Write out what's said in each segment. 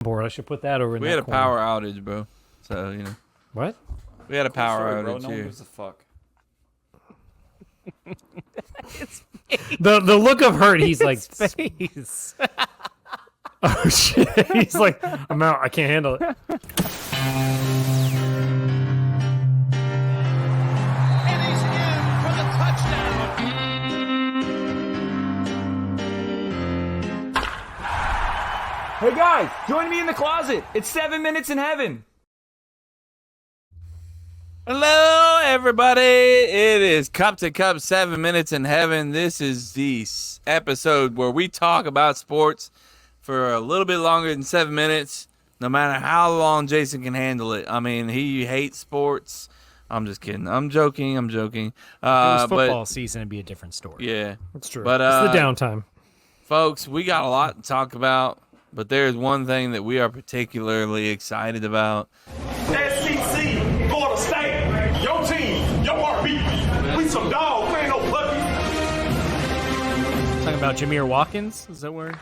board. I should put that over in We that had a corner. power outage, bro. So, What? We had a power Sorry, bro. outage No one here. gives a fuck. The look of hurt, he's like, Face. oh shit. He's like, I'm out. I can't handle it. And he's in for the touchdown. Hey guys, join me in the closet. It's 7 minutes in heaven. Hello, everybody. It is Cup to Cup 7 Minutes in Heaven. This is the episode where we talk about sports for a little bit longer than 7 minutes, no matter how long Jason can handle it. I mean, he hates sports. I'm just kidding. I'm joking. If it was football season, it'd be a different story. Yeah. That's true. But, it's the downtime. folks, we got a lot to talk about, but there's one thing that we are particularly excited about. SEC, Florida State, your team, your heartbeat. We some dogs, we ain't no puppies. Talking about Jameer Watkins? Is that where?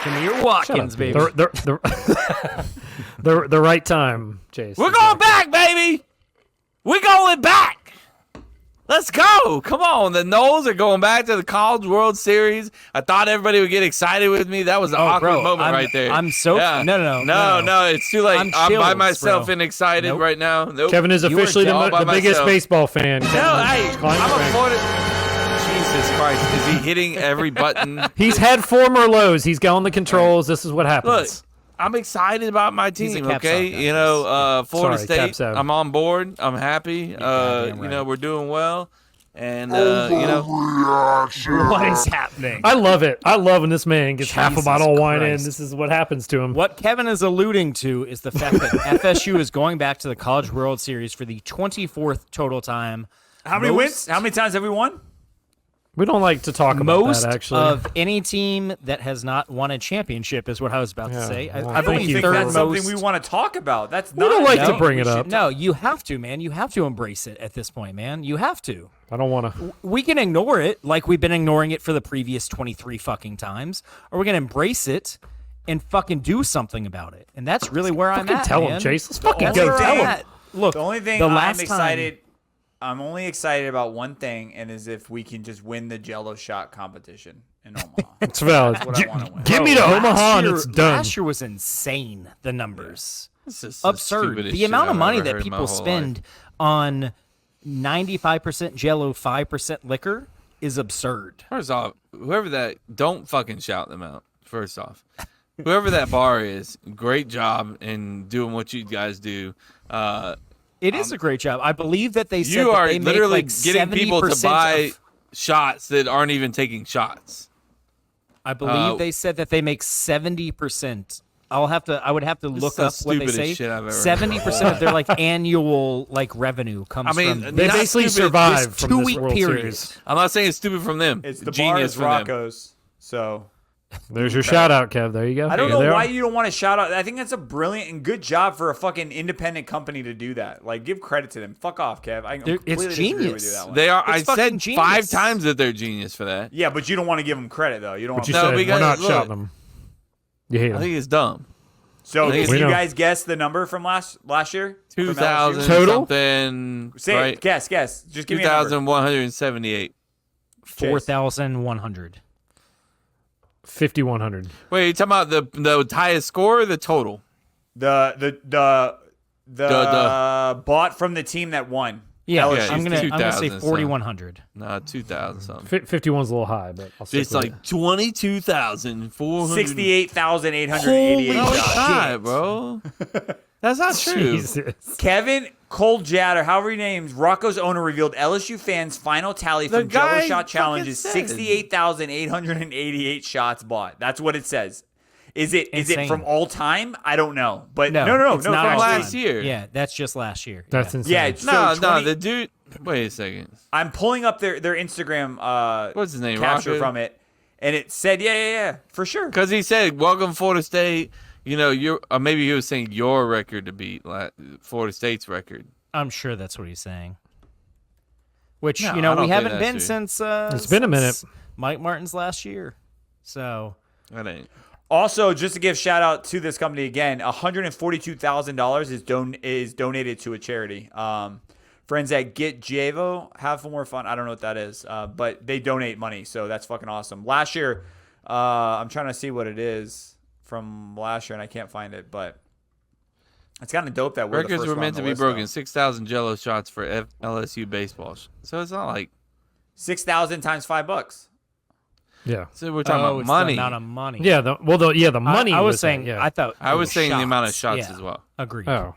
Jameer Watkins, baby. The right time, Chase. We're going back, baby. We're going back. Let's go. Come on. The Knowles are going back to the College World Series. I thought everybody would get excited with me. That was an awkward bro, moment right there. I'm so No, it's too late. I'm by chills, myself bro. and excited Nope. right now. Nope. Kevin is You are officially all by the biggest myself. baseball fan. No, hey, I'm a Florida. Jesus Christ. Is he hitting every button? He's had former lows. He's got on the controls. This is what happens. Look, I'm excited about my He's a team, Caps okay? out guy, You know, Florida Sorry, Caps State, out. I'm on board. I'm happy. goddamn You know, right. we're doing well. And, you know, What is happening? I love it. I love when this man gets half a Jesus bottle of wine in. Christ. This is what happens to him. What Kevin is alluding to is the fact that FSU is going back to the College World Series for the 24th total time. How many wins? How many times have we won? We don't like to talk about Most that, actually. of any team that has not won a championship is what I was about to Yeah, say. well, I thank believe you think for- that's third most. something we want to talk about. That's we not. don't like to No, bring it up. No, you have to, man. You have to embrace it at this point, man. You have to. I don't want to. We can ignore it like we've been ignoring it for the previous 23 fucking times, or we're going to embrace it and fucking do something about it. And that's really where I'm Fucking at, tell man. him, Chase. Let's fucking That's go where tell I'm him. at. Look, The only thing the I'm last excited. I'm only excited about one thing, and is if we can just win the Jello shot competition in Omaha. It's valid. That's what I want to win. Give me to Last Omaha and year- it's done. Last year was insane, the numbers. this is the Absurd. stupidest The shit amount of I've money ever that heard in my people whole spend on 95% Jello, 5% liquor is absurd. First off, whoever that, don't fucking shout them out. First off, whoever that bar is, great job in doing what you guys do. It is a great job. I believe that they said You that are they make literally like getting people to 70% buy of- shots that aren't even taking shots. I believe they said that they make 70%. I would have to This look is the up what they stupidest say. shit I've ever heard. 70% of their like annual like revenue comes I mean, from They not basically stupid, survive this from this two-week World period. Series. I'm not saying it's stupid from them. It's the genius bar from them. Rocco's. So There's your shout out, Kev. There you go. I don't There know they why are. you don't want to shout out. I think that's a brilliant and good job for a fucking independent company to do that. Like, give credit to them. Fuck off, Kev. I They're- completely it's disagree with genius. you that one. They are. I It's fucking said 5 genius. times that they're genius for that. Yeah, but you don't want to give them credit though. You don't. But Want you No, said because- we're not look, shouting them. You hate I them. think it's dumb. So, We can you know. guys guess the number from last year? From 2,000 LSU? Total? something. Say right? it. Guess. Just give me a number. 2,178. 4,100. 5,100. Wait, you talking about the highest score or the total? The bought from the team that won. Yeah, LSU. I'm gonna say 2,000, 4,100. No, 2,000 something. 51's a little high, but I'll stick It's with like it. 22,400. 68,888 No, it's shots. not, bro. That's not true. Jesus. Kevin Coljatt, or however he names, Rocco's owner revealed LSU fans' final tally The from Jello guy Shot Challenge fucking is said. 68,888 shots bought. That's what it says. Is it Insane. from all time? I don't know. But No, no, it's not from all last time. year. Yeah, that's just last year. That's yeah. insane. Yeah, so No, 20 the dude. Wait a second. I'm pulling up their Instagram What's his name? capture Rocco? from it, and it said, yeah, for sure. Because he said, "Welcome Florida State." You know, maybe he was saying your record to beat Florida State's record. I'm sure that's what he's saying. Which, No, you know, I don't we think haven't that's been true. since It's been a minute. Mike Martin's last year. So That ain't. Also, just to give shout out to this company again, $142,000 is donated to a charity. Friends at Get Javo, have more fun. I don't know what that is, but they donate money, so that's fucking awesome. Last year, I'm trying to see what it is from last year, and I can't find it, but it's kind of dope that we're the Records first were one meant on to the be list, broken. though. 6,000 Jello shots for LSU baseball. So it's not like 6,000 times $5. Yeah. so we're talking about it's money. the amount of money. Yeah. The money. I was that, saying. Yeah. I thought. I was saying the amount of shots. shots Yeah. as well. Agreed. Oh.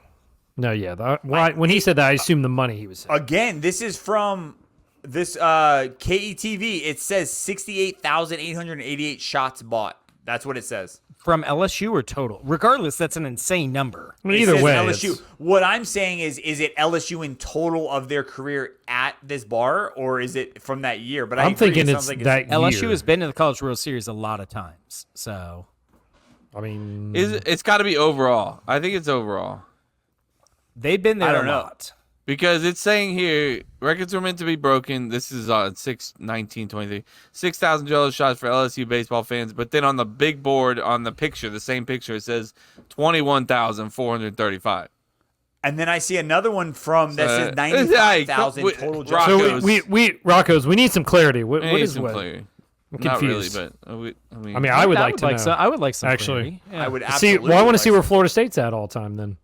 No. Yeah. When he said that, I assumed the money he was saying. Again, this is from this KETV. It says 68,888 shots bought. That's what it says. From LSU or total? Regardless, that's an insane number. I mean, It either says way, LSU. it's- What I'm saying is it LSU in total of their career at this bar, or is it from that year? But I'm agree, thinking it it's sounds like that LSU year. has been to the College World Series a lot of times. So I mean, It's got to be overall. I think it's overall. they've been there I don't a know. lot. Because it's saying here, records were meant to be broken. This is on 6/19/23. 6,000 Jello shots for LSU baseball fans. But then on the big board, on the picture, the same picture, it says 21,435. And then I see another one from that says Hey, 95,000 wait, total. Rock- so Rocco's. Rocco's, we need some clarity. What Hey, is some what? clarity. I'm Not really, confused. but I mean, I would like to know. I would like some Actually. clarity. Yeah. I would see. absolutely. Well, I want to like see where Florida State's at all time. Then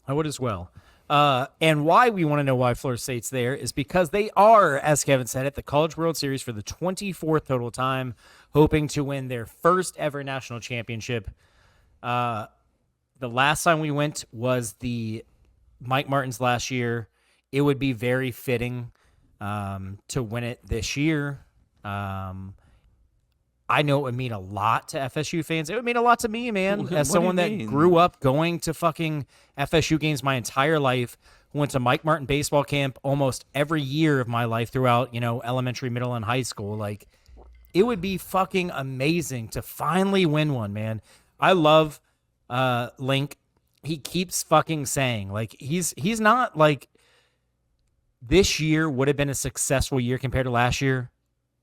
I would as well. And why we want to know why Florida State's there is because they are, as Kevin said, at the College World Series for the 24th total time, hoping to win their first ever national championship. The last time we went was the Mike Martin's last year. It would be very fitting to win it this year. I know it would mean a lot to FSU fans. It would mean a lot to me, man, What as do someone you that mean? grew up going to fucking FSU games my entire life, went to Mike Martin baseball camp almost every year of my life throughout, elementary, middle, and high school. Like, it would be fucking amazing to finally win one, man. I love Link. He keeps fucking saying, like, he's not like, this year would have been a successful year compared to last year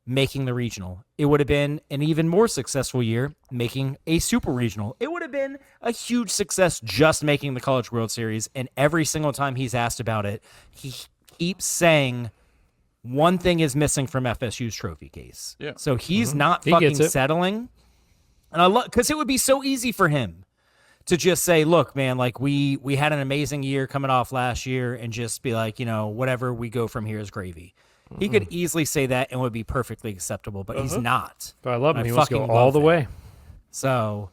making the regional. It would have been an even more successful year making a super regional. It would have been a huge success just making the College World Series. And every single time he's asked about it, he keeps saying one thing is missing from FSU's trophy case. Yeah. So he's not He fucking gets it. settling. And I love, because it would be so easy for him to just say, look, man, like we had an amazing year coming off last year and just be like, whatever we go from here is gravy. He could easily say that and would be perfectly acceptable, but he's not. but I love him. I He wants to go fucking all love the that. way. So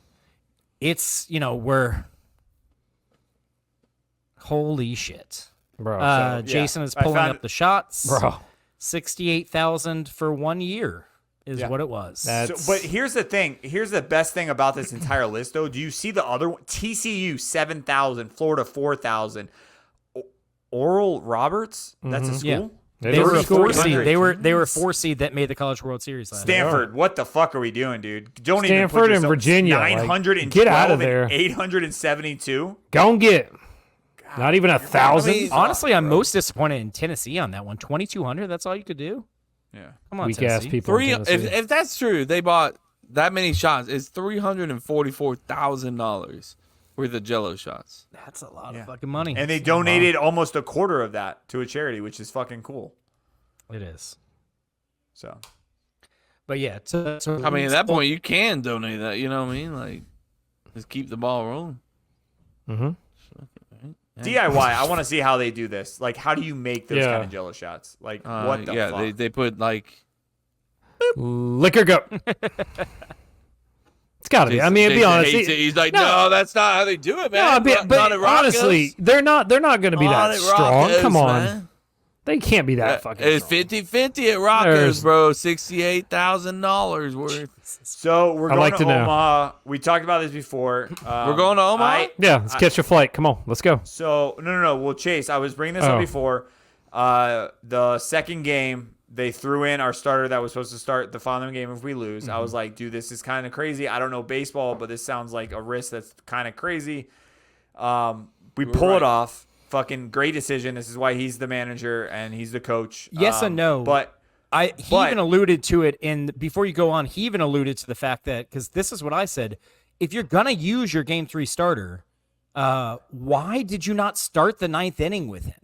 it's, we're holy shit. Bro. Jason is I pulling found- up the shots. Bro. 68,000 for 1 year is Yeah. what it was. That's- But here's the thing. Here's the best thing about this entire list, though. Do you see the other one? TCU 7,000, Florida 4,000. Oral Roberts. That's a school. Yeah. They They were were a school. 4 seed. 300. They were a 4 seed that made the College World Series last year. Stanford. What the fuck are we doing, dude? Don't even Stanford put and yourself- Virginia, like, 912 get out of there. and 872. Go and get. Not even 1,000. Honestly, I'm most disappointed in Tennessee on that one. 2,200. That's all you could do. Yeah. Come on, Weak Tennessee. ass people. in Tennessee. If that's true, they bought that many shots. It's $344,000 worth of Jello shots. That's a lot Yeah. of fucking money. And they donated almost a quarter of that to a charity, which is fucking cool. It is. So But yeah, I mean, at that point, you can donate that. You know what I mean? Like, just keep the ball rolling. DIY, I want to see how they do this. Like, how do you make those Yeah. kind of Jello shots? Like, what the yeah, fuck? they put like. Liquor go. It's got to be. I mean, to be Jason honest. hates it. He's like, no, that's not how they do it, man. No, Not but at Rocco's. honestly, they're not going to be Not that at strong. Rocco's, Come on. man. They can't be that fucking It's strong. 50-50 at Rocco's, There's- bro. $68,000 worth. So we're I'd going like to to know. Omaha. We talked about this before. We're going to Omaha? Yeah, let's catch a flight. Come on, let's go. So no. Well, Chase, I was bringing this up Oh. before. The second game, they threw in our starter that was supposed to start the following game if we lose. I was like, dude, this is kind of crazy. I don't know baseball, but this sounds like a risk that's kind of crazy. We pull right. it off. Fucking great decision. This is why he's the manager and he's the coach. Yes and no. But He even alluded to it before you go on, he even alluded to the fact that, because this is what I said, if you're going to use your game 3 starter, why did you not start the 9th inning with him?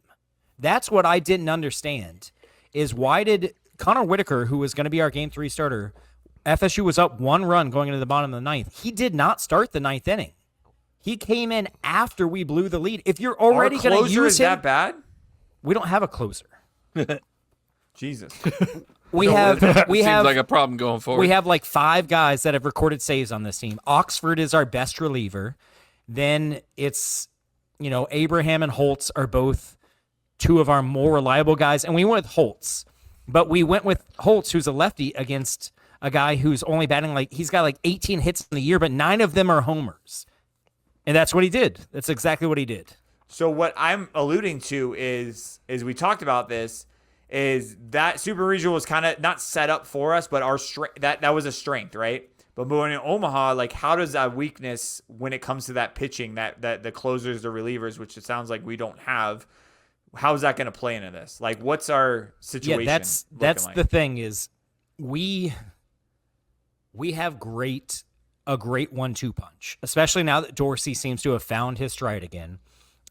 That's what I didn't understand, is why did Connor Whitaker, who was going to be our game 3 starter, FSU was up 1 run going into the bottom of the 9th. He did not start the 9th inning. He came in after we blew the lead. If you're already going to use is him, that bad? we don't have a closer. Jesus. We have Seems like a problem going forward. We have like 5 guys that have recorded saves on this team. Oxford is our best reliever. Then it's, Abraham and Holtz are both 2 of our more reliable guys. And we went with Holtz. But we went with Holtz, who's a lefty, against a guy who's only batting he's got 18 hits in the year, but 9 of them are homers. And that's what he did. That's exactly what he did. So what I'm alluding to is we talked about this, is that Super Regional was kind of not set up for us, but our that was a strength, right? But moving in Omaha, how does that weakness when it comes to that pitching, that the closers, the relievers, which it sounds like we don't have, how is that going to play into this? What's our situation? Yeah, that's the thing is we have a great 1-2 punch, especially now that Dorsey seems to have found his stride again.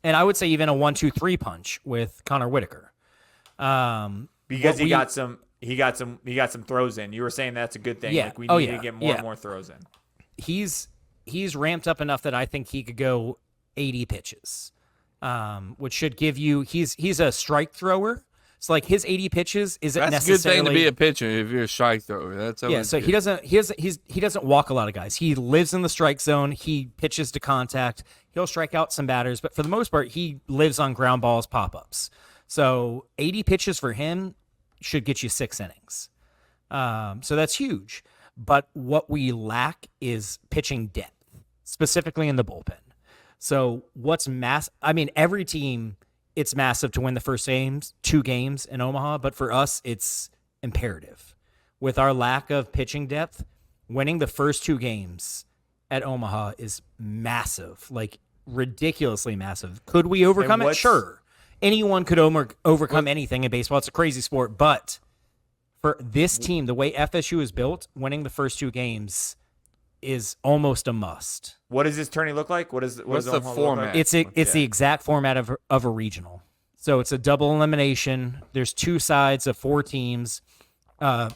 And I would say even a 1-2-3 punch with Connor Whitaker. Because he got some throws in. You were saying that's a good thing. Yeah. We need to get more and more throws in. He's ramped up enough that I think he could go 80 pitches. Which should give you he's a strike thrower. So his 80 pitches isn't That's necessarily a good thing to be a pitcher if you're a strike thrower. That's so good. he doesn't walk a lot of guys. He lives in the strike zone. He pitches to contact. He'll strike out some batters, but for the most part, he lives on ground balls, pop-ups. So 80 pitches for him should get you 6 innings. So that's huge. But what we lack is pitching depth, specifically in the bullpen. So every team, it's massive to win the first 2 games in Omaha, but for us, it's imperative. With our lack of pitching depth, winning the first 2 games at Omaha is massive, ridiculously massive. Could we overcome it? Sure. Anyone could overcome anything in baseball. It's a crazy sport, but for this team, the way FSU is built, winning the first 2 games is almost a must. What does this tourney look like? What's the format? It's the exact format of a regional. So it's a double elimination. There's 2 sides of 4 teams. The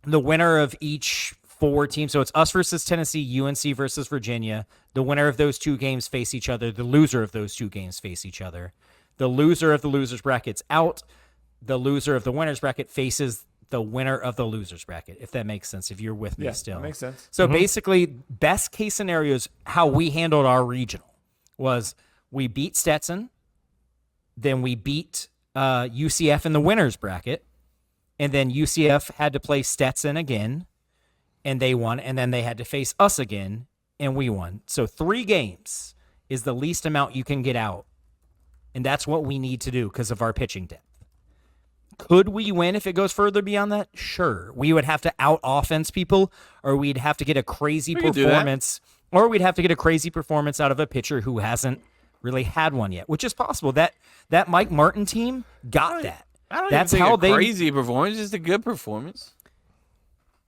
winner of each 4 teams. So it's us versus Tennessee, UNC versus Virginia. The winner of those 2 games face each other. The loser of those 2 games face each other. The loser of the loser's bracket's out. The loser of the winner's bracket faces the winner of the loser's bracket, if that makes sense, if you're with me still. That makes sense. So basically, best case scenarios, how we handled our regional was we beat Stetson, then we beat UCF in the winner's bracket, and then UCF had to play Stetson again, and they won, and then they had to face us again, and we won. So 3 games is the least amount you can get out, and that's what we need to do because of our pitching depth. Could we win if it goes further beyond that? Sure. We would have to out-offense people, or we'd have to get a crazy performance, or we'd have to get a crazy performance out of a pitcher who hasn't really had one yet, which is possible. That Mike Martin team got that. That's how they crazy performance, just a good performance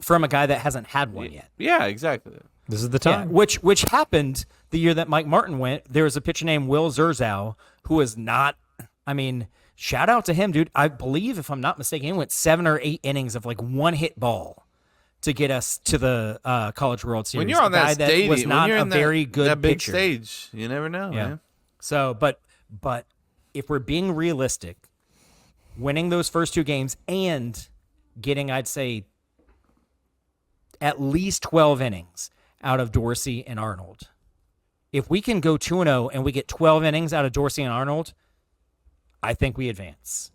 from a guy that hasn't had one yet. Yeah, exactly. This is the time. Yeah, which happened the year that Mike Martin went. There was a pitcher named Will Zerzow who was not. I mean, shout out to him, dude. I believe, if I'm not mistaken, he went 7 or 8 innings of 1-hit ball to get us to the College World Series. When you're on that stage, was not when you're a in very good that big pitcher. stage, you never know. Yeah. Man. So, but if we're being realistic, winning those first 2 games and getting, I'd say, at least 12 innings out of Dorsey and Arnold. If we can go 2-0 and we get 12 innings out of Dorsey and Arnold, I think we advance.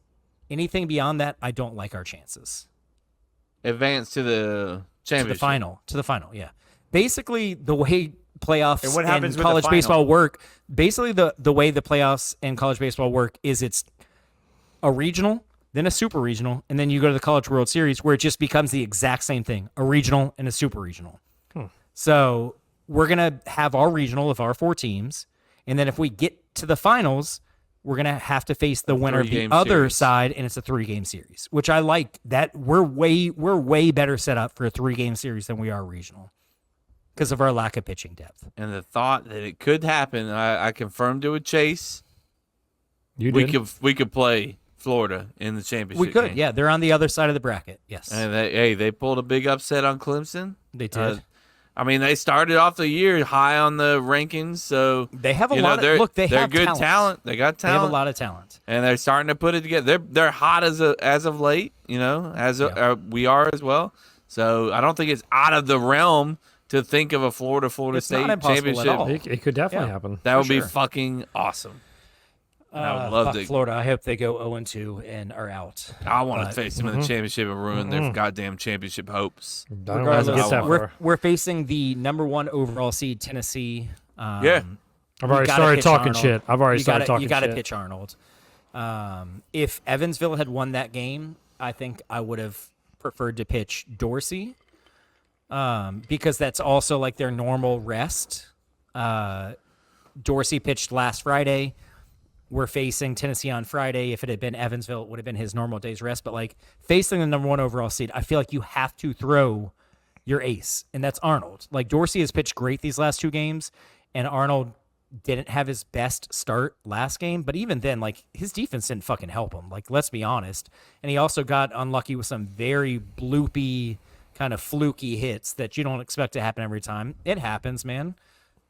Anything beyond that, I don't like our chances. Advance to the championship. To the final, yeah. Basically, the way playoffs And what happens and with the college final? baseball work, basically the way the playoffs and college baseball work is it's a regional, then a super regional, and then you go to the College World Series where it just becomes the exact same thing, a regional and a super regional. So we're going to have our regional of our 4 teams, and then if we get to the finals, we're going to have to face the winner of the three-game other series. side, and it's a 3-game series, which I like. That we're way better set up for a 3-game series than we are regional because of our lack of pitching depth. And the thought that it could happen, I confirmed it with Chase. You We did. we could play Florida in the championship. We could, game. yeah. They're on the other side of the bracket. Yes, And they pulled a big upset on Clemson. they did. I mean, they started off the year high on the rankings, so They have a you know, lot of they're- look. They they're have good talent. They got They have talent. a lot of talent. And they're starting to put it together. They're hot as of late, you know, we are as well. So I don't think it's out of the realm to think of a Florida It's State not impossible at championship. all. It could definitely Yeah. happen. That would be sure. fucking awesome. I would love Fuck to. Florida. I hope they go 0-2 and are out. I want to But- face them in the championship and ruin their goddamn championship hopes. I don't know how to Regardless, get that we're- far. we're facing the number 1 overall seed Tennessee. Yeah. I've you already gotta started pitch talking Arnold. shit. I've already You started gotta- talking You got to shit. pitch Arnold. If Evansville had won that game, I think I would have preferred to pitch Dorsey because that's also like their normal rest. Dorsey pitched last Friday. We're facing Tennessee on Friday. If it had been Evansville, it would have been his normal day's rest. But like facing the number 1 overall seed, I feel like you have to throw your ace, and that's Arnold. Like Dorsey has pitched great these last 2 games, and Arnold didn't have his best start last game. But even then, like his defense didn't fucking help him. Like let's be honest. And he also got unlucky with some very bloopy, kind of fluky hits that you don't expect to happen every time. It happens, man.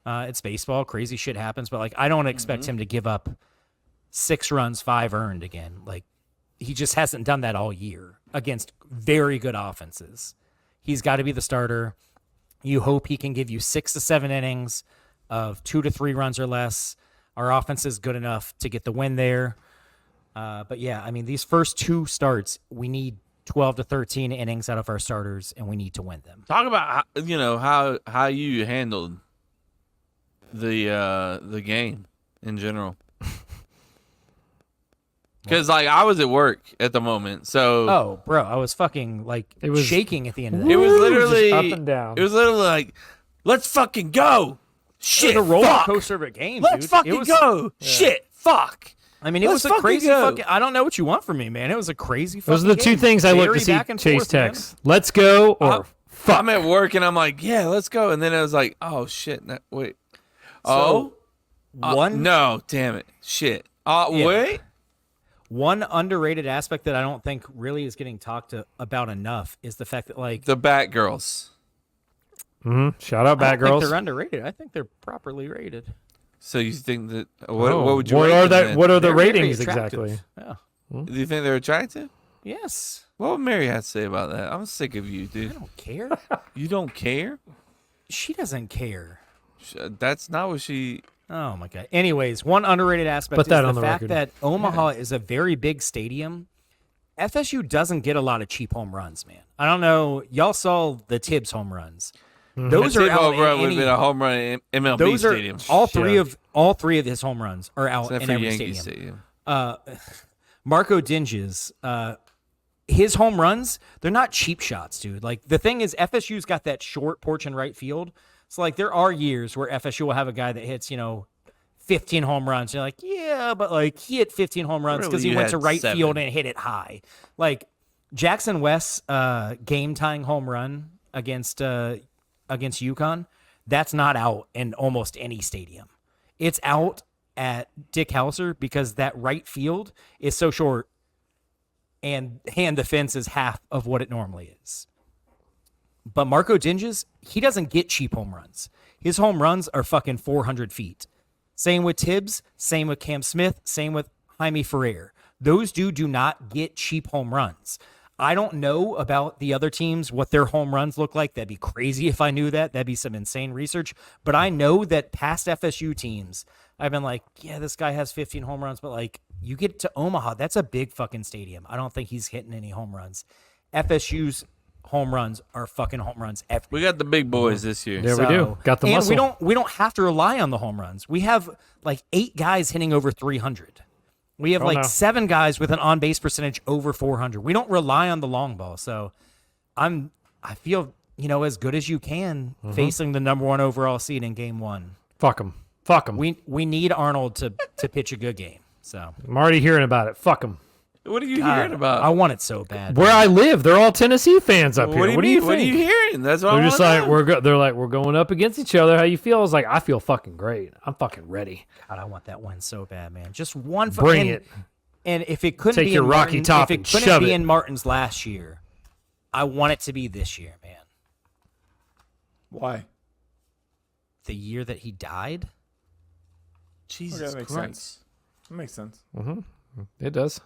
It's baseball. Crazy shit happens. But like I don't expect him to give up 6 runs, 5 earned again. Like he just hasn't done that all year against very good offenses. He's got to be the starter. You hope he can give you 6 to 7 innings of 2 to 3 runs or less. Our offense is good enough to get the win there. But yeah, I mean, these first 2 starts, we need 12 to 13 innings out of our starters, and we need to win them. Talk about how you handled the game in general. Because like I was at work at the moment, so Oh, bro, I was fucking like It was- shaking at the end of that. it was literally Just up and down. It was literally like, let's fucking go. Shit, It was a roller fuck. coaster of a game, Let's dude. fucking It was, go. Shit, fuck. I mean, it Let's was a fucking crazy go. fucking. I don't know what you want from me, man. It was a crazy. Those are fucking the 2 game. things I look Very to see back and Chase forth, man. text. Let's go or I'm- fuck. I'm at work and I'm like, yeah, let's go. And then I was like, oh shit, wait. One No, damn it, shit. Yeah. Wait. One underrated aspect that I don't think really is getting talked about enough is the fact that like The Batgirls. Shout out, I don't think Batgirls. they're underrated. I think they're properly rated. So you think that what Oh, would you? What rate are them that? then? What are the They're very ratings attractive. exactly? Yeah. Do you think they're attractive? Yes. What would Mary have to say about that? I'm sick of you, I dude. don't care. You don't care? She doesn't care. That's not what she. Oh my god. Anyways, one underrated aspect Put is that the on the fact record. that Omaha is a very big stadium. FSU doesn't get a lot of cheap home runs, man. I don't know. Y'all saw the Tibbs home runs. Those That are Tip out home run in would have any, been a home run in MLB those are Stadium. all three Yeah. of his home runs are out Except in for every Yankee stadium. Stadium. Marco Dinges, his home runs, they're not cheap shots, dude. Like the thing is, FSU's got that short porch in right field. So like there are years where FSU will have a guy that hits, 15 home runs. You're like, yeah, but like he hit 15 home runs because Really, he you went to had right 7. field and hit it high. Like Jackson West's game tying home run against UConn, that's not out in almost any stadium. It's out at Dick Hauser because that right field is so short and the fence is half of what it normally is. But Marco Dinges, he doesn't get cheap home runs. His home runs are fucking 400 feet. Same with Tibbs, same with Cam Smith, same with Jaime Ferrer. Those do not get cheap home runs. I don't know about the other teams, what their home runs look like. That'd be crazy if I knew that. That'd be some insane research. But I know that past FSU teams, I've been like, yeah, this guy has 15 home runs. But like, you get to Omaha, that's a big fucking stadium. I don't think he's hitting any home runs. FSU's home runs are fucking home runs every We got the big boys this year. Yeah, we do. Got the and muscle. we don't have to rely on the home runs. We have like 8 guys hitting over 300. We have Oh, like no. 7 guys with an on base percentage over 400. We don't rely on the long ball. So I feel, as good as you can Mm-hmm. facing the number 1 overall seed in game 1. Fuck him. Fuck him. We need Arnold to pitch a good game. So I'm already hearing about it. Fuck them. What are you hearing about? I want it so bad. Where I live, they're all Tennessee fans up here. What do you mean? What are think? you hearing? That's what They're I just wanna like know. they're like we're going up against each other. How you feel? I was like, I feel fucking great. I'm fucking ready. God, I want that win so bad, man. Just one. Bring it. And if it couldn't Take be your in Rocky Martin, Top if and it couldn't shove be it. in Martin's last year, I want it to be this year, man. Why? The year that he died. Jesus Okay, that makes Christ. sense. That makes sense. It does.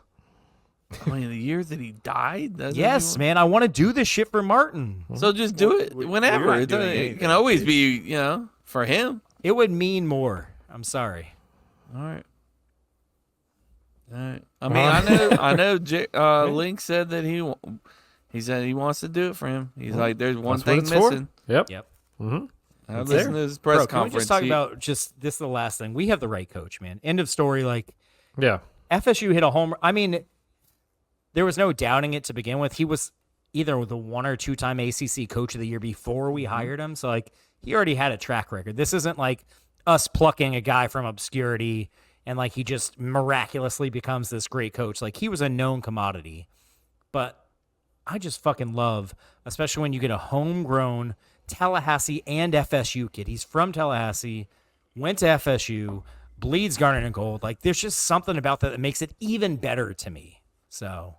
I mean, the year that he died? That's what Yes, you man. I want to do this shit for Martin. want? So just do it whenever. not It, doing doesn't- it anything, can always dude. be, for him. It would mean more. I'm sorry. All right. All right. I mean, I know. Link said that he said he wants to do it for him. He's like, there's one That's what thing it's for. missing. Yep. Yep. I listened to his press Bro, can we conference. just talk He- about just this is the last thing. We have the right coach, man. End of story. Like Yeah. FSU hit a home. I mean, there was no doubting it to begin with. He was either the 1 or 2 time ACC coach of the year before we hired him. So like he already had a track record. This isn't like us plucking a guy from obscurity and like he just miraculously becomes this great coach. Like he was a known commodity. But I just fucking love, especially when you get a homegrown Tallahassee and FSU kid. He's from Tallahassee, went to FSU, bleeds garnet and gold. Like there's just something about that makes it even better to me. So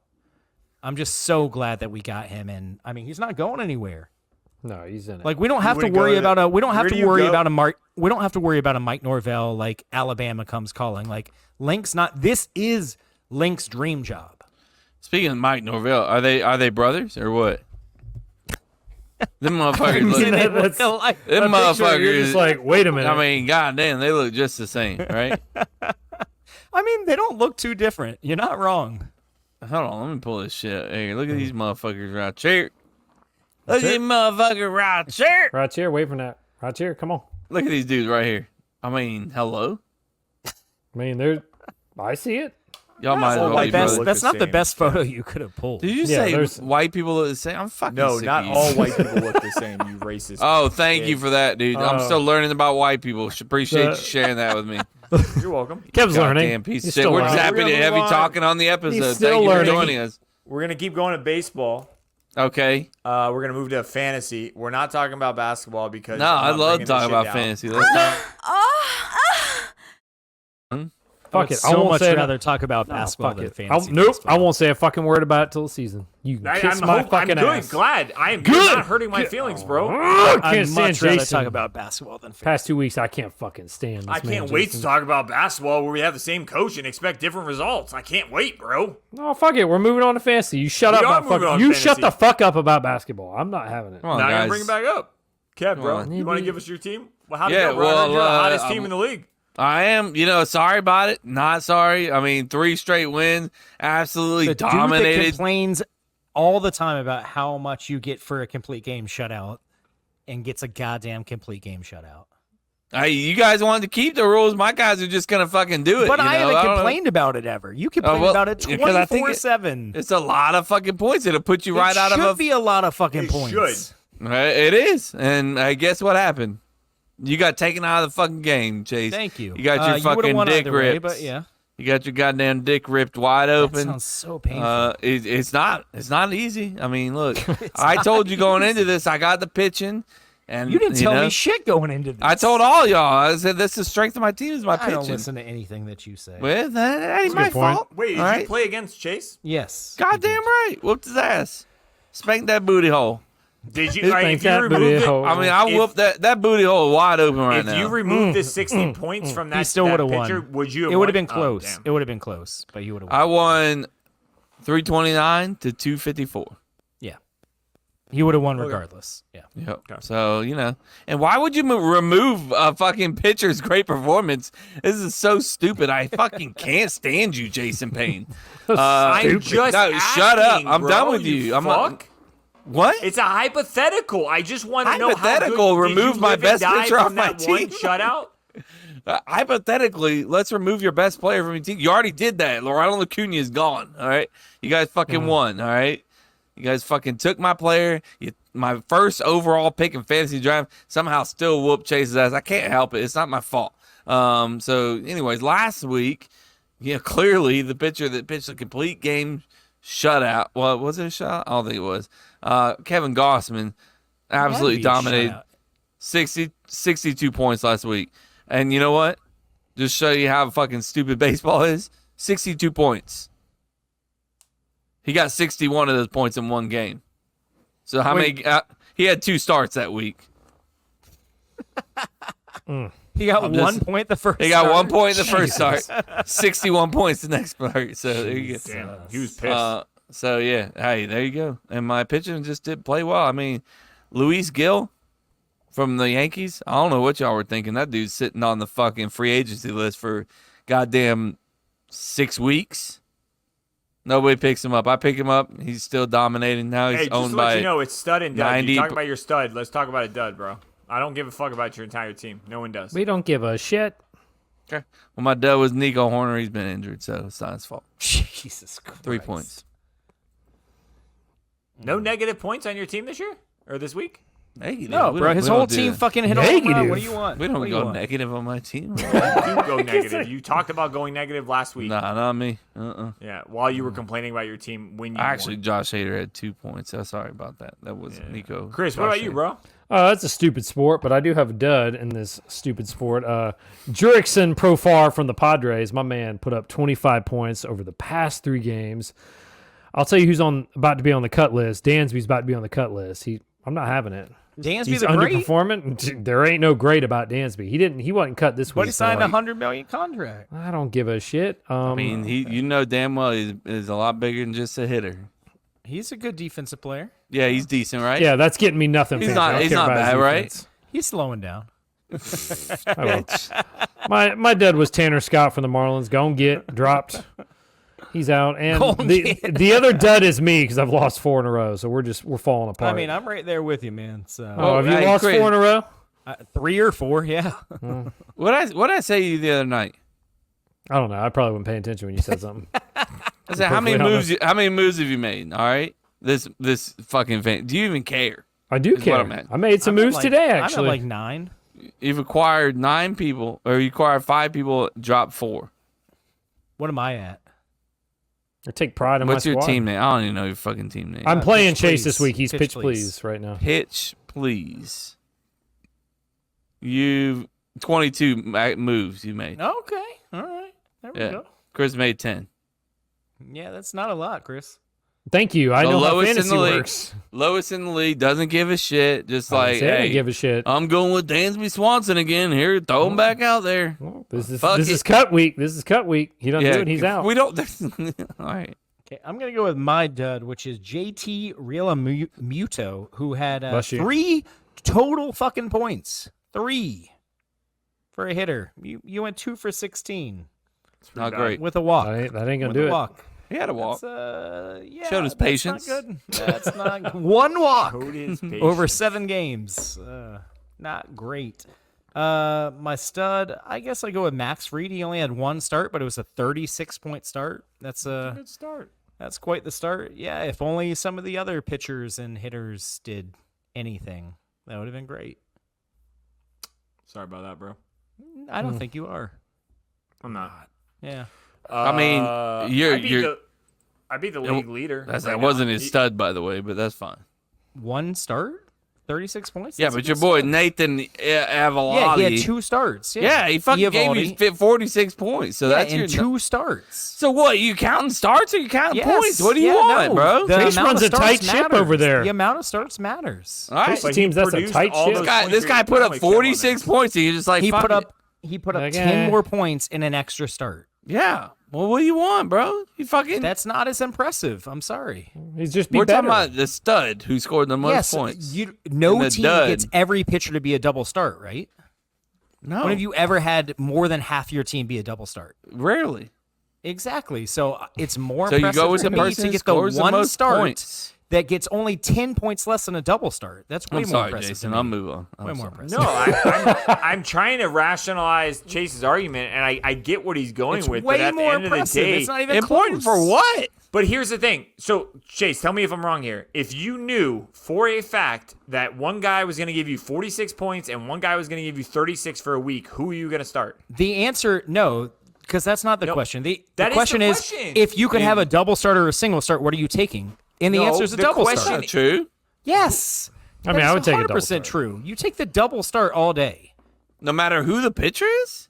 I'm just so glad that we got him. And I mean, he's not going anywhere. No, he's in it. Like we don't have to wouldn't go worry to the- about a we don't have where to do you worry go? about a Mark we don't have to worry about a Mike Norvell like Alabama comes calling. Like Link's not this is Link's dream job. Speaking of Mike Norvell, are they brothers or what? Them motherfuckers look. That- that's- Them that picture, you're motherfuckers. just like, wait a minute. I mean, goddamn, they look just the same, right? I mean, they don't look too different. You're not wrong. Hold on, let me pull this shit. Hey, look at these motherfuckers right here. Look at these motherfuckers right here. right here, wait for that. Right here, come on. Look at these dudes right here. I mean, hello. I mean, I see it. Y'all might as all well white be people brothers. look That's the not the same. best photo you could have pulled. Did you Yeah, say there's- white people look the same? I'm fucking No, sick not of you. all white people look the same, you racist. Oh, thank you for that, dude. I'm Oh. still learning about white people. Appreciate you sharing that with me. You're welcome. Kev's learning. Goddamn piece of He's shit. still We're learning. just happy We're to gonna have you move on. talking on the episode. still Thank you for learning. joining us. We're going to keep going to baseball. Okay. We're going to move to fantasy. We're not talking about basketball because No, I'm I not love bringing this talking shit about down. fantasy. Let's talk. Fuck I'd it. I so won't much say rather talk about basketball fuck than it. fantasy. Nope. baseball. I won't say a fucking word about it till the season. You can kiss my fucking I'm ass. good. Glad. I am Good. You're not hurting my feelings, bro. I can't I'd stand much rather Jason. talk about basketball than fantasy. Past 2 weeks, I can't fucking stand this I can't man, wait Jason. to talk about basketball where we have the same coach and expect different results. I can't wait, bro. No, fuck it. We're moving on to fantasy. You shut We up are about moving fucking. on You to shut fantasy. the fuck up about basketball. I'm not having it. Come on, now you're guys. bring it back up. Kev, bro, on. you want to give us your team? Well, how'd it Yeah, go, bro? I heard well, you're the hottest I'm- team in the league. I am, sorry about it. Not sorry. I mean, 3 straight wins. Absolutely The dude that dominated. complains all the time about how much you get for a complete game shutout and gets a goddamn complete game shutout. Hey, you guys wanted to keep the rules. My guys are just going to fucking do it. But you I know? haven't don't know. complained about it ever. You complain well, about it because I think 24/7. It's a lot of fucking points. It'll put you right out of a. be a lot of fucking It points. should. Right, it is. And I guess what happened? You got taken out of the fucking game, Chase. Thank you. You got your you would've fucking won dick either way, ripped. but yeah, You got your goddamn dick ripped wide that open. sounds so painful. It's not easy. I mean, look, I told you going into this, I got the pitching, and you didn't tell know, me shit going into this. I told all y'all. I said this is the strength of my team is my I pitching. don't listen to anything that you say. Well, that ain't a my good point. fault. Wait, did all you right? play against Chase? Yes. Goddamn right. Whooped his ass. Spanked that booty hole. Did you? His All right, bank if you that remove booty it, hole. I mean, I If- whooped that booty hole wide open right if now. you remove the 60 points from that, He still that would have picture, won. would you? It would have been won? close. Oh, damn. It would have been close, but you would have won. I won 329 to 254. Yeah. You would have won regardless. Yeah. Yep. So, and why would you remove a fucking pitcher's great performance? This is so stupid. I fucking can't stand you, Jason Payne. I'm just No, shut up. asking, I'm bro, done with you. I'm not- fuck. What? It's a hypothetical. I just want to know how Hypothetical, good did remove you my live and best die pitcher from off my that one team. shutout. Hypothetically, let's remove your best player from your team. You already did that. Lorano Acuna is gone. All right. You guys fucking won. All right. You guys fucking took my player. My first overall pick in fantasy draft. Somehow still whooped Chase's ass. I can't help it. It's not my fault. So, anyways, last week, Yeah, clearly the pitcher that pitched a complete game shutout. Well, was it a shutout? I don't think it was. Kevin Gossman absolutely dominated. 62 points last week. And you know what? Just show you how fucking stupid baseball is. 62 points. He got 61 of those points in one game. So how many? He had 2 starts that week. He got 1 point the first. He got 1 point the first start. 61 points the next start. So there you go. Damn, he was pissed. So yeah, hey, there you go. And my pitching just did play well. I mean, Luis Gil from the Yankees. I don't know what y'all were thinking. That dude's sitting on the fucking free agency list for goddamn 6 weeks. Nobody picks him up. I pick him up. He's still dominating. Now he's Hey, just owned to by let you know, it's stud and dud. 90 You talk about your stud. Let's talk about a dud, bro. I don't give a fuck about your entire team. No one does. We don't give a shit. Okay. Well, my dad was Nico Horner. He's been injured, so it's not his fault. Jesus Christ. 3 points. No negative points on your team this year or this week? Negative. No, We bro. don't- His we don't whole do team that. fucking hit a home run. Negative. What do you want? We don't What do you go want? negative on my team. You go negative. You talked about going negative last week. Nah, not me. Yeah, while you were complaining about your team when you Actually, won. Josh Hader had 2 points. So sorry about that. That was Nico. Chris, what Josh about you, Hader. bro? That's a stupid sport, but I do have a dud in this stupid sport. Jurickson Profar from the Padres, my man, put up 25 points over the past 3 games. I'll tell you who's about to be on the cut list. Dansby's about to be on the cut list. I'm not having it. Dansby He's the great, underperforming. There ain't no great about Dansby. He wasn't cut this but week. he signed so, a $100 million contract. I don't give a shit. I mean, you know damn well is a lot bigger than just a hitter. He's a good defensive player. Yeah, he's decent, right? yeah, that's getting me nothing. He's fancy. I not- don't he's care not about his bad, right? defense. He's slowing down. My dad was Tanner Scott from the Marlins. Dropped. He's out, and the other dud is me because I've lost 4 in a row. So we're falling apart. I mean, I'm right there with you, man. So oh, have you hey, lost Chris. 4 in a row? 3 or 4, yeah. What I say to you the other night? I don't know. I probably wasn't paying attention when you said something. I said, how many perfectly moves have you made? All right, this fucking fan. Do you even care? I do Is care. what I'm at. I made some moves today. Actually, I'm at like 9. You've acquired 9 people, or you acquired 5 people, dropped 4. What am I at? I take pride in What's my your squad. team name? I don't even know your fucking team name. I'm playing Pitch Chase Please. this week. He's Pitch pitch Please. please right now. Pitch, please. You 22 moves you made. Okay. All right. There we Yeah. go. Chris made 10. Yeah, that's not a lot, Chris. Thank you. I The know how lowest in fantasy the league. works. Lowest in the league, doesn't give a shit. Just I like, didn't say I didn't hey, give a shit. I'm going with Dansby Swanson again. Here, throw him back out there. Well, this is Fuck this it. is cut week. This is cut week. He doesn't do it. He's out. We don't. All right. Okay, I'm gonna go with my dud, which is JT Realmuto, who had Bless you. 3 total fucking points. 3 for a hitter. You went 2 for 16 Not bad. great. with a walk. That ain't gonna with do a it. walk. He had a walk. Yeah, Showed his that's patience. Not good. That's not good. 1 walk Code is patient. over 7 games. Not great. My stud, I guess I go with Max Fried. He only had 1 start, but it was a 36-point start. That's Good start. That's quite the start. Yeah, if only some of the other pitchers and hitters did anything, that would have been great. Sorry about that, bro. I don't think you are. I'm not. Yeah. I mean, I beat the league leader. That right wasn't now. his stud, by the way, but that's fine. 1 start, 36 points. Yeah, That's a but good your boy start. Nathan Yeah, Avalati. he had 2 starts. Yeah, he fucking gave Eovaldi. you 46 points. So Yeah, that's in your 2 starts. So what? You counting starts or you counting Yes. points? What do you Yeah, want, no. bro? The Chase amount runs of a tight starts ship matters. over there. The amount of starts matters. All right. Chase But he teams, that's a produced tight all ship. those This guy put up 46 points. And you just like He fuck put it. up 10 Okay. more points in an extra start. Yeah. Well, what do you want, bro? You fucking. That's not as impressive. I'm sorry. He's just We're better. talking about the stud who scored the most Yes, points. no And the team dud. gets every pitcher to be a double start, right? No, When have you ever had more than half your team be a double start? rarely. Exactly. So it's more So you impressive go with to the me person to who get the scores the 1 most start points. that gets only 10 points less than a double start. That's way I'm more sorry, impressive Jason. to me. I'll move on. I'm Way more sorry. impressive. No, I'm trying to rationalize Chase's argument, and I get what he's going It's with. way But at the more end of the impressive. day, It's not even Important close. for what? but here's the thing. So, Chase, tell me if I'm wrong here. If you knew for a fact that one guy was going to give you 46 points and one guy was going to give you 36 for a week, who are you going to start? The answer, no. Because that's not the question. The That is the question is, question. if you could have a double start or a single start, what are you taking? And the No, answer is a the double question- start. Not true. Yes. I mean, I would take a double 100% start. true. You take the double start all day. No matter who the pitcher is?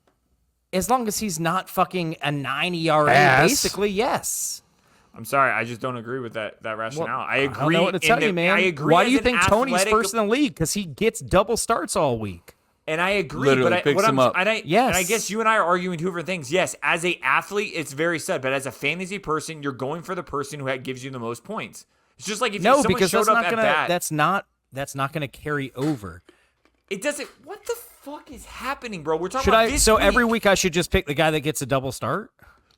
As long as he's not fucking a 9 ERA, Ass. basically, yes. I'm sorry, I just don't agree with that rationale. Well, I agree. I don't know what to in tell the- you, man. I agree. Why do as you an think Tony's athletic- first in the league? Because he gets double starts all week. And I agree, Literally but picks what him up. Yes. And I guess you and I are arguing two different things. Yes, as a athlete, it's very sad, but as a fantasy person, you're going for the person who gives you the most points. It's just like if No, someone because showed that's up not at gonna. bat, That's not gonna carry over. it doesn't. What the fuck is happening, bro? We're talking Should about I? this So week. every week I should just pick the guy that gets a double start?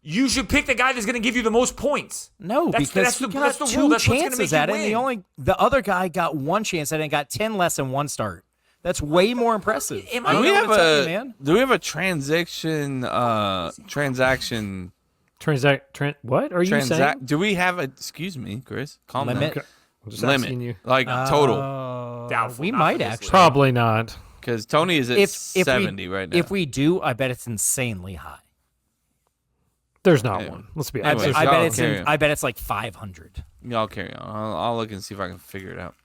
You should pick the guy that's going to give you the most points. No, That's- because that's he the- got that's the two rule. That's what's gonna chances make you at it. And win. the other guy got one chance at it and got 10 less than one start. That's way more impressive. Am I I- don't Do we know have what to tell you, a man. transaction What are you saying? do we have a excuse me, Chris? Calm Limit? down. I'm just Limit. asking you. Like total. Doubtful. We Not might for this actually. Probably not. Because Tony is at If 70 right now. If we do, I bet it's insanely high. There's not Yeah. one. Let's be Anyway, honest. I y'all bet it's carry on. I bet it's like 500. Y'all carry on. I'll look and see if I can figure it out.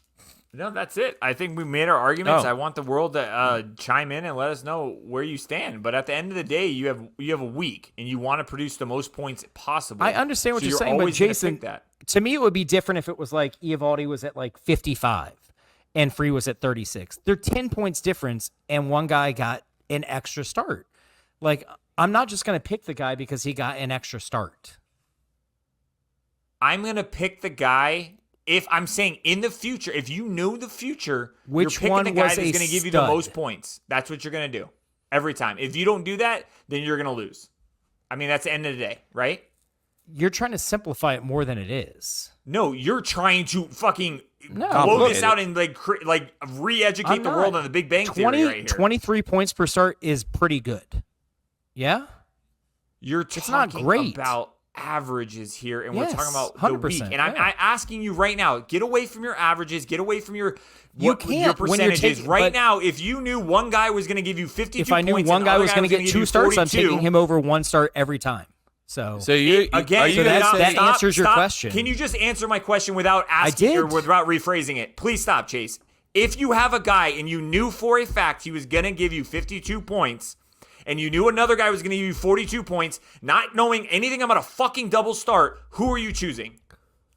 No, that's it. I think we made our arguments. Oh. I want the world to chime in and let us know where you stand. But at the end of the day, you have a week, and you want to produce the most points possible. I understand what So you're saying, but always gonna Jason, pick that. to me, it would be different if it was like Eovaldi was at like 55 and Free was at 36. They're 10 points difference, and one guy got an extra start. Like, I'm not just going to pick the guy because he got an extra start. I'm gonna pick the guy. If I'm saying in the future, if you know the future, Which you're picking one the guy was that's a going to give you the stud? most points. That's what you're going to do every time. If you don't do that, then you're going to lose. I mean, that's the end of the day, right? You're trying to simplify it more than it is. No, you're trying to fucking No, blow look, this out and like re-educate I'm the not. world on the Big Bang Theory 20, right here. 23 points per start is pretty good. Yeah? You're It's not talking great. about averages here, and we're Yes, talking about the 100%, week. And I'm yeah. asking you right now, get away from your averages, get away from your You your can't when you're percentages. taking- Right but- now, if you knew one guy was going to give you 52 If I knew points one and the guy other was going to gonna get give two you starts, I'm 42, taking him over one start every time. So You Again, are you so gonna that's- say- that answers your question. Can you just answer my question without asking or did. without rephrasing it? Please stop, Chase. If you have a guy and you knew for a fact he was going to give you 52 points, and you knew another guy was going to give you 42 points, not knowing anything about a fucking double start, who are you choosing?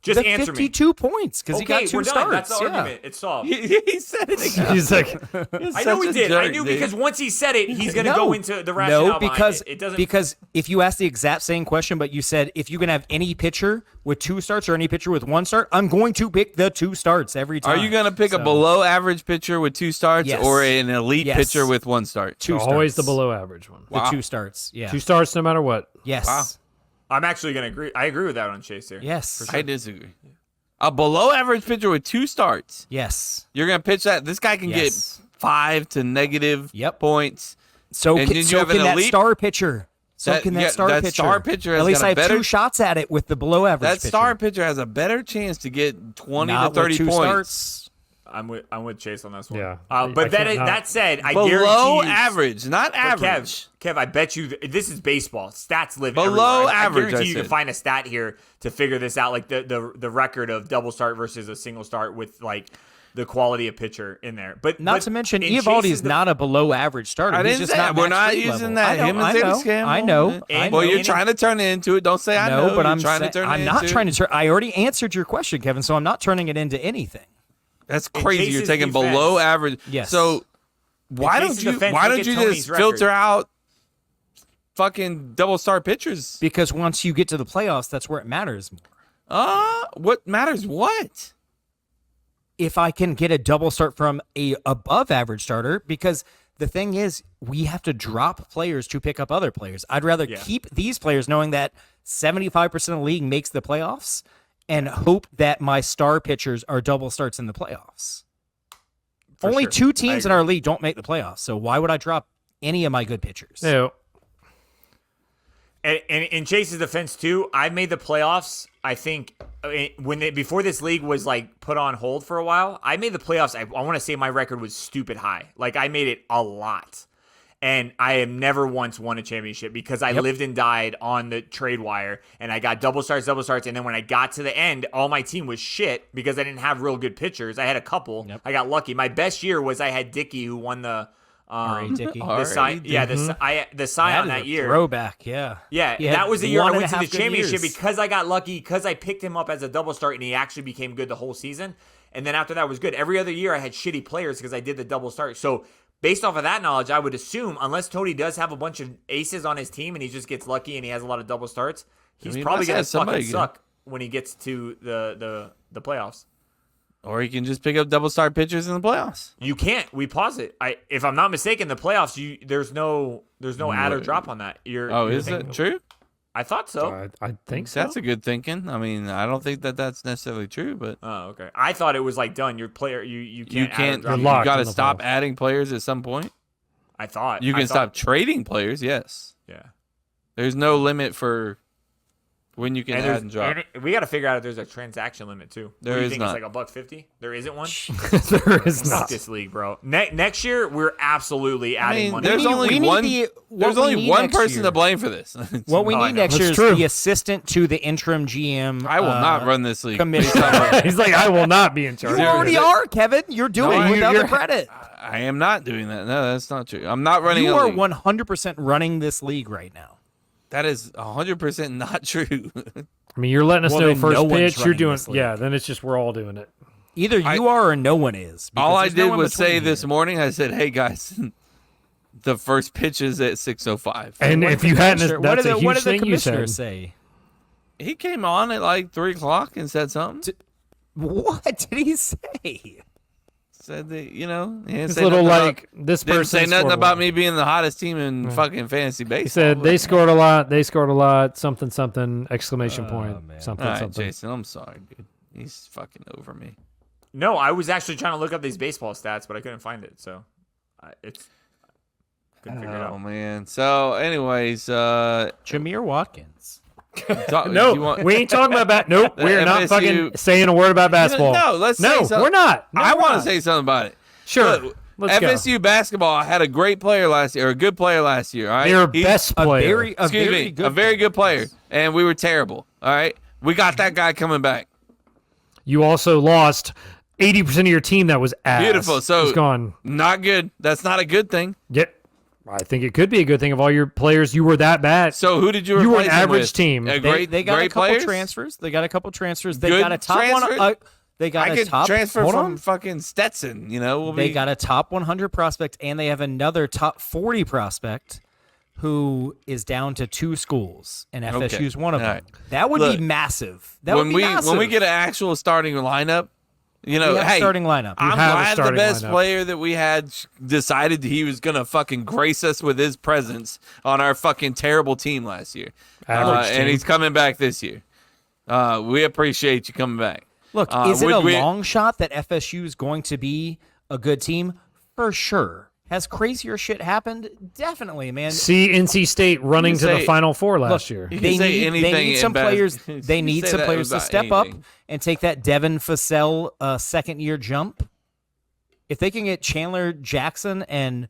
Just the answer me. 52 points because he got two we're done. starts. That's the yeah. argument. It's solved. he said it again. He's like, I know he did. I knew because once he said it, he's going to go into the rationale No, because behind it. It doesn't. because if you ask the exact same question, but you said if you can have any pitcher with two starts or any pitcher with one start, I'm going to pick the two starts every time. Are you going to pick a So, below average pitcher with two starts Yes. or an elite Yes. pitcher with one start? two always the starts. below average one. The two starts. Yeah. 2 starts no matter what. Yes. Wow. I'm actually going to agree. I agree with that on Chase here. Yes. I disagree. A below average pitcher with two starts. Yes. You're going to pitch that. This guy can Yes. get 5 to negative Yep. points. So And can, did you so have an can that elite- star pitcher. So That- can that yeah, star that pitcher. star pitcher has At least got a I have better- 2 shots at it with the below average That pitcher. star pitcher has a better chance to get 20 Not to 30 with two points. starts. I'm with Chase on this one. Yeah. But that said, I Below guarantee you, average, not But average. Kev, I bet you this is baseball. Stats live Below everywhere. I average, guarantee I you can said. find a stat here to figure this out, like the record of double start versus a single start with like the quality of pitcher in there. But Not but to mention, in Eovaldi Chase's is not a below average starter. I He's didn't just say not that. We're max not speed using level. that. I know, Him and I David know, Scammell. I know. I know. Well, you're trying to turn it into it. Don't say I know. No, but You're I'm trying to turn it I'm not into trying to turn. I already answered your question, Kevin. So I'm not turning it into anything. That's crazy. You're Chase's taking defense- below average. Yes. So why Chase's don't you defense, why look don't at you Tony's just record. filter out fucking double star pitchers? Because once you get to the playoffs, that's where it matters more. What matters? What? If I can get a double start from a above average starter, because the thing is, we have to drop players to pick up other players. I'd rather keep these players knowing that 75% of the league makes the playoffs and hope that my star pitchers are double starts in the playoffs. For Only sure. 2 I teams in agree. our league don't make the playoffs. So why would I drop any of my good pitchers? Yeah. And in Chase's defense too, I made the playoffs. I think before this league was like put on hold for a while, I made the playoffs. I want to say my record was stupid high. Like I made it a lot. And I have never once won a championship because I lived and died on the trade wire, and I got double starts. And then when I got to the end, all my team was shit because I didn't have real good pitchers. I had a couple. I got lucky. My best year was I had Dickey, who won the Dickey. the sign. Yeah, the sign on that year. Throwback, yeah. Yeah, He had that was the year I 1.5 went to the good championship years. because I got lucky because I picked him up as a double start and he actually became good the whole season. And then after that was good. Every other year I had shitty players because I did the double start. So based off of that knowledge, I would assume unless Tony does have a bunch of aces on his team and he just gets lucky and he has a lot of double starts, he's probably gonna fucking suck when he gets to the playoffs. Or he can just pick up double star pitchers in the playoffs. You can't. We pause it. If I'm not mistaken, the playoffs there's no add or drop on that. Is that true? I thought so. I think so. That's a good thinking. I mean, I don't think that's necessarily true, but Oh, okay. I thought it was like done. Your player, you you can't. can't. Add or You drop. locked got to in the stop playoffs. adding players at some point. I thought You I can thought- stop trading players. Yes, Yeah. there's no limit for when you can And add and drop. we got to figure out if there's a transaction limit too. There What do you is think not. It's like $1.50. There isn't one. there is Fuck not. this league, bro. Next year we're absolutely adding money. There's only we need one. what There's we only need one next person year. to blame for this. What we Oh, I need know. next That's year is true. the assistant to the interim GM. I will not run this league. commissioner. He's like, I will not be in charge. You already are, Kevin. You're doing it without the credit. I am not doing that. No, that's not true. I'm not running. You a are league. 100% running this league right now. That is 100% not true. I mean, you're letting us Well, know then first no one's pitch. You're running doing, this league. yeah. Then it's just we're all doing it. Either you are or no one is. because All I there's no did in was say between this here. morning. I said, "Hey guys, the first pitch is at 6:05." And What if did you the hadn't, commissioner- that's a what huge did the thing you commissioner said. say? He came on at like 3:00 and said something. What did he say? Said that he didn't It's say a little nothing like this didn't person say nothing scored a about lot. me being the hottest team in fucking fantasy baseball. He said but- they scored a lot. They scored a lot. Something something exclamation point. man. Something All right, something. Jason, I'm sorry, dude. He's fucking over me. No, I was actually trying to look up these baseball stats, but I couldn't find it. So couldn't figure it Oh out. man. So, anyways, Jameer Watkins. No, we ain't talking about Nope, The we're not FSU fucking saying a word about basketball. No, let's say something. we're not. No, I we're want to not. say something about it. Sure. Look, Let's go. FSU basketball had a great player last year, or a good player last year. All right, Their He's- best player. excuse me, a very good player, and we were terrible. All right, we got that guy coming back. You also lost 80% of your team that was ass. Beautiful. So it's gone. Not good. That's not a good thing. I think it could be a good thing of all your players. You were that bad. So who did you You were replace an him average with? team. A They- great, They got great a couple players? transfers. They got a couple transfers. They Good got a top transfer? one. They got I a could top transfer hold from on. fucking Stetson. They got a top 100 prospect, and they have another top 40 prospect who is down to 2 schools, and FSU's one of All them. right. That would Look, be massive. That when would be massive. when we get an actual starting lineup, We have a hey, starting lineup. I'm have a glad the starting best lineup. player that we had decided he was gonna fucking grace us with his presence on our fucking terrible team last year, Average and team. he's coming back this year. We appreciate you coming back. Look, is it would a we- long shot that FSU is going to be a good team? For sure. Has crazier shit happened? Definitely, man. See NC State running You to say- the Final Four last year. You can They say need, anything they need in some players. bas- They you need say some that players to about step up anything. and take that Devin Vassell second-year jump. If they can get Chandler Jackson and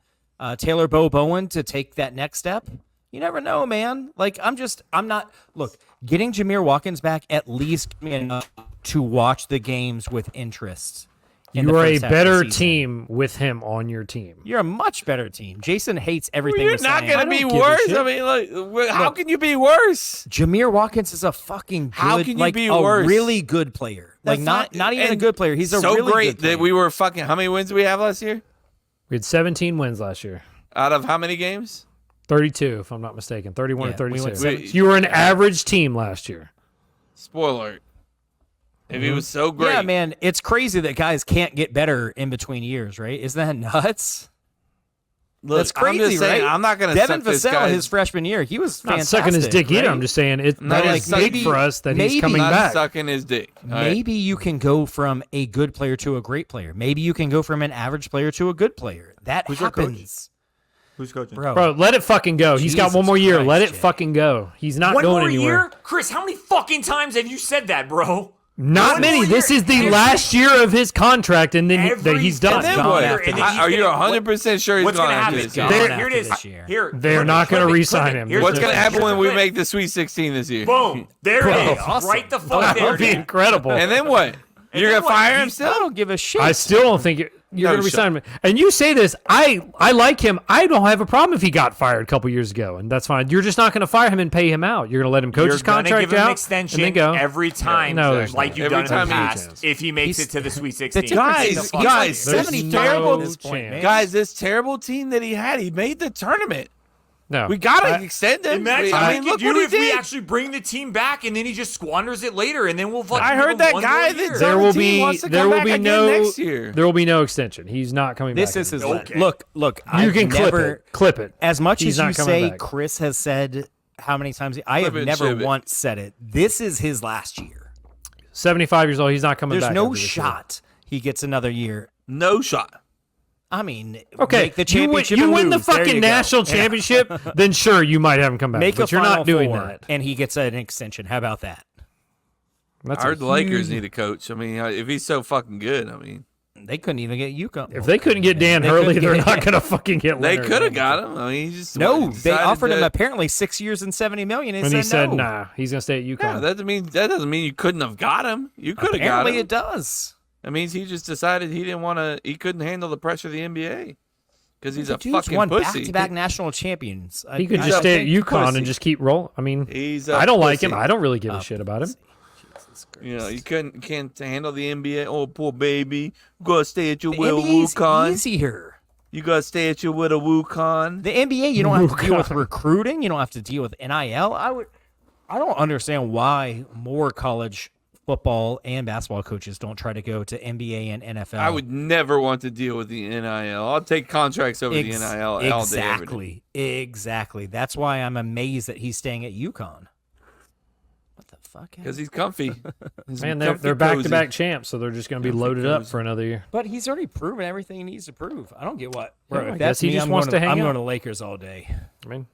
Taylor Bowen to take that next step, you never know, man. Like I'm not. Look, getting Jameer Watkins back at least give me enough to watch the games with interest. in You the are a first half of the better season. team with him on your team. You're a much better team. Jason hates everything. You're we're not saying. gonna I be don't give a worse. shit. I mean, like, how can you be worse? Jameer Watkins is a fucking good, How can you like be a worse? really good player. Like That's not even a and good player. He's a so really great good player. that we were fucking. How many wins did we have last year? We had 17 wins last year. Out of how many games? 32, if I'm not mistaken. 31 Yeah, or we 32. went So seven- you were an average team last year. Spoiler alert. If he was so great, Yeah, man, it's crazy that guys can't get better in between years, right? Isn't that nuts? look, That's crazy, I'm just saying, right? I'm not gonna Devin suck this Vassell, guy's. his freshman year, he was Not fantastic. sucking his dick either. right? I'm just saying it. Not That like is big maybe- for us that he's maybe coming not back. sucking his dick. all right? Maybe you can go from a good player to a great player. Maybe you can go from an average player to a good player. That Who's our coach? happens, Who's coaching? Bro, let it fucking go. He's got one Jesus more year. Christ, Let it Jay. fucking go. He's not One going more anywhere. year? Chris, how many fucking times have you said that, bro? Not One many. more This year. is the Every- last year of his contract, and then he's done. And then gone what? after this Are you year. 100% sure he's What's going gonna after happen? this year? Gone Here after it is. this year. Here, They're not going to re-sign him. Here's What's the- going to happen when we here's the make the Sweet 16 this year? Boom. There it is. awesome. Right the fuck That there. would be dude. incredible. And then what? You're then going to what? fire him He's- I still? don't give a shit. I still don't think you're No going to shot. resign him. And you say this, I like him. I don't have a problem if he got fired a couple years ago, and that's fine. You're just not going to fire him and pay him out. You're going to let him coach You're his gonna contract give him out an extension and then go. every time, No, there's like not. you've Every done in time the he- past. If he makes it to the Sweet 16, Guys, guys, There's 75 no at this point, chance. man. Guys, this terrible team that he had, he made the tournament. No, We got to extend him. Imagine I what mean, we look could what do he if we did. actually bring the team back and then he just squanders it later, and then we'll fucking. I give heard him that one guy more year. that there will 17 be wants to there come will back be again no next year. there will be no extension. He's not coming This back. is his Okay. look. You I've can clip never, it. Clip it. As much He's as you not coming say, back. Chris has said how many times I have Clip it, never ship it. once said it. This is his last year. 75 years old. He's not coming There's back. no after this year. shot he gets another year. No shot. I mean, Okay, make the championship. you and win the lose. There fucking you go. national championship, then sure you might have him come back. Make but a you're Final not doing Four, that. and he gets an extension. How about that? That's I a heard the Lakers huge- need a coach. I mean, if he's so fucking good, I mean, They couldn't even get UConn. If they couldn't get Dan They Hurley, couldn't they're get- not going to fucking get. they Leonard could have Hamilton. got him. I mean, he just No, they decided offered him to- apparently 6 years and $70 million. And he said, no. "Nah, he's going to stay at UConn." Yeah, that doesn't mean you couldn't have got him. You could have got Apparently him. it does. That means he just decided he didn't want to. He couldn't handle the pressure of the NBA because he's a Dude's fucking won pussy. back-to-back national champions. he could He's just a stay at big UConn pussy. and just keep rolling. I mean, He's a I don't like him. pussy. I don't really give a shit about him. You know, you can't handle the NBA. Oh, poor baby. You gotta stay at your The little NBA's WooCon. easier. You gotta stay at your little WooCon. The NBA, you don't have to deal with recruiting. You don't have to deal with NIL. I don't understand why more college football and basketball coaches don't try to go to NBA and NFL. I would never want to deal with the NIL. I'll take contracts over the NIL all day, every day. Exactly. That's why I'm amazed that he's staying at UConn. What the fuck? Because he's comfy. He's Man, comfy they're back to cozy. back champs, so they're just going to be Comfy loaded up cozy. for another year. But he's already proven everything he needs to prove. I don't get what. Bro, Yeah, I if guess that's he me, just I'm wants going to hang I'm out. going to Lakers all day. I mean,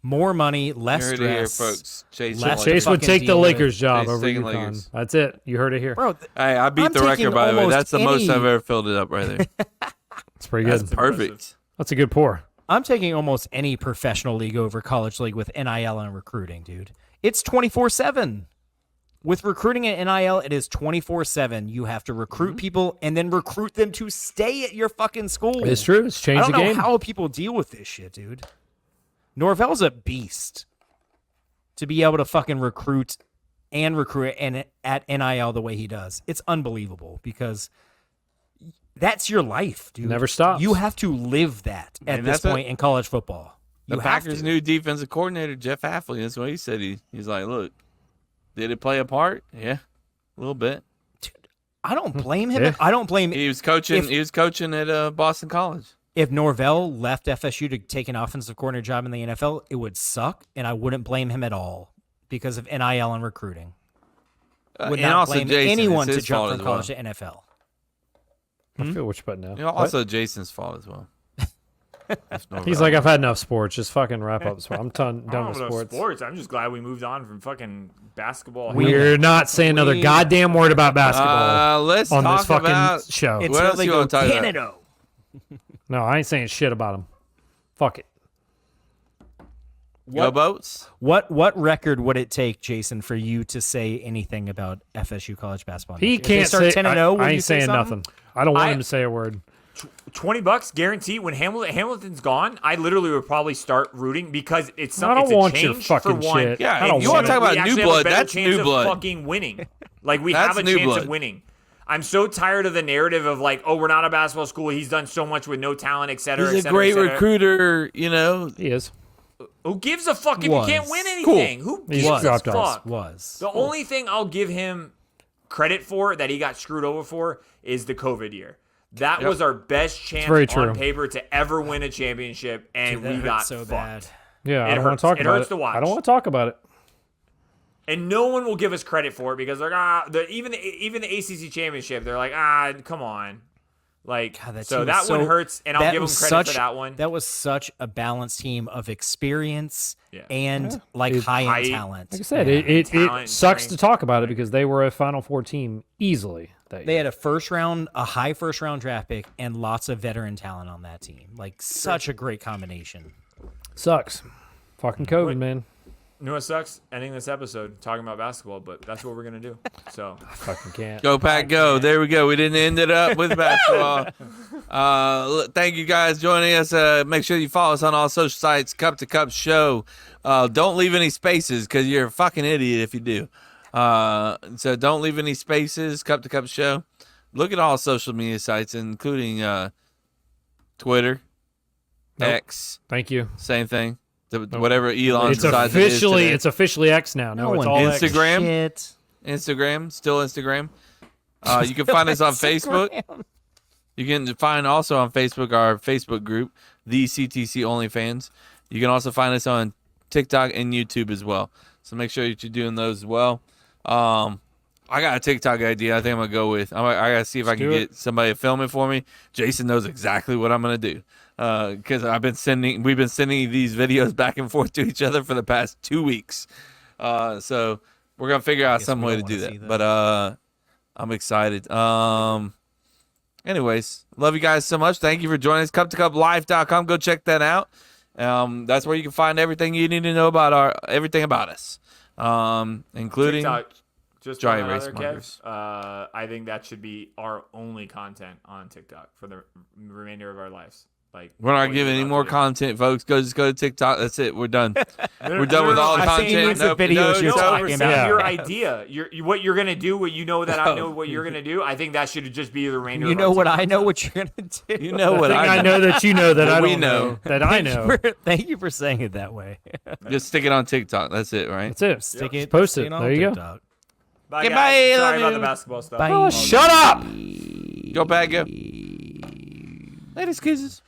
More money, You less heard it here, stress. folks. Chase. Less Chase would fucking take the deal with- Lakers job Chase over taking UConn. Lakers. That's it. You heard it here. Bro, Hey, I beat I'm the record, taking by the way. almost That's the most any- I've ever filled it up right there. It's pretty good. That's perfect. That's a good pour. I'm taking almost any professional league over college league with NIL and recruiting, dude. It's 24/7. With recruiting and NIL, it is 24/7. You have to recruit people and then recruit them to stay at your fucking school. It's true. It's I changed don't the know game. how people deal with this shit, dude. Norvell's a beast to be able to fucking recruit and at NIL the way he does. It's unbelievable because that's your life, dude. Never stops. You have to live that at And this that's point in college football. The You have Packers' to. new defensive coordinator, Jeff Hafley, that's what he said. He's like, look, did it play a part? Yeah, a little bit. I don't blame him. Yeah. I don't blame He was coaching. If- he was coaching at Boston College. if Norvell left FSU to take an offensive coordinator job in the NFL, it would suck, and I wouldn't blame him at all because of NIL and recruiting. Would and not also blame Jason, anyone it's to his jump fault from as well. college to NFL. I feel what you're putting down. You know, also Jason's fault as well. That's Norvell. He's like, I've had enough sports. Just fucking wrap up. I'm done with sports. I'm just glad we moved on from fucking basketball. We're not saying another goddamn word about basketball let's on talk this fucking about. show. It's What how else they you go wanna talk about? Canada. No, I ain't saying shit about him. Fuck it. Go boats. What record would it take, Jason, for you to say anything about FSU college basketball? He next year? can't If they say. start 10-0, I would you ain't say saying something? nothing. I don't want I- him to say a word. $20 guaranteed. When Hamilton's gone, I literally would probably start rooting because it's I don't it's a want your change fucking for one. shit. Yeah, I don't if you want want to talk it. about We new actually have a blood, better that's chance new of blood. fucking winning. Like we That's have a new chance blood. of winning. I'm so tired of the narrative of like, oh, we're not a basketball school. He's done so much with no talent, et cetera. He's et a cetera, great et cetera. recruiter. You know, He is. Who gives a fuck if Was. you can't win Cool. anything? Who He's gives a dropped off. fuck? Was. The only thing I'll give him credit for that he got screwed over for is the COVID year. That Yep. was our best chance very true. on paper to ever win a championship, and Dude, that we hurt got so fucked. bad. Yeah, I It don't want hurts. to talk It about hurts it. to watch. I don't want to talk about it. And no one will give us credit for it because like even the ACC championship, they're like come on, Like, God, so team that was one hurts, and I'll that give them was credit for such- that one. That was such a balanced team of experience Yeah. and like It- high-end Height. talent. Like I said, Yeah. it Talent, sucks to strength. talk about it because they were a Final Four team easily. They had a high first round draft pick, and lots of veteran talent on that team. Like such a great combination. Sucks. Fucking COVID, Wait. man. You know what sucks? Ending this episode talking about basketball, but that's what we're gonna do. So Fucking can't. Go Pack, go! There we go. We didn't end it up with basketball. Thank you guys joining us. Make sure you follow us on all social sites. Cup to Cup Show. Don't leave any spaces because you're a fucking idiot if you do. So don't leave any spaces. Cup to Cup Show. Look at all social media sites, including Twitter, Nope. X. Thank you. Same thing. Whatever Elon It's decides it is officially today. it's officially X now. No, it's one all gives a X. Instagram? shit. Instagram, still Instagram. You can find us on Facebook. You can find also on Facebook our Facebook group, the CTC OnlyFans. You can also find us on TikTok and YouTube as well. So make sure that you're doing those as well. I got a TikTok idea. I think I'm gonna go with. I gotta see if I can do it. get somebody to film it for me. Jason knows exactly what I'm gonna do because we've been sending these videos back and forth to each other for the past 2 weeks. So we're gonna figure out Guess some we way to don't do wanna that. see But I'm excited. Anyways, love you guys so much. Thank you for joining us. CupToCupLife.com. Go check that out. That's where you can find everything you need to know about everything about us, including TikTok, just dry one erase other, markers. Kev, I think that should be our only content on TikTok for the remainder of our lives. Like we're not what giving you're any about more to do. content, folks. Just go to TikTok. That's it. We're done. We're done with all the I think content. it's the Nope, videos no, you're it's talking over. about. Yeah. Your idea, what you're gonna do, what you know that I know what you're gonna do. I think that should just be the remainder. You of know our what TikTok I know stuff. what you're gonna do. You know what I know that you know that That I we don't know. that I know. Thank you for saying it that way. Just stick it on TikTok. That's it, right? That's it. Stick it. Post stick it. on There you go. TikTok. Bye, Okay, guys. bye, Sorry love about you. the basketball stuff. Bye. Oh, shut up. Go back, go. Ladies, kisses.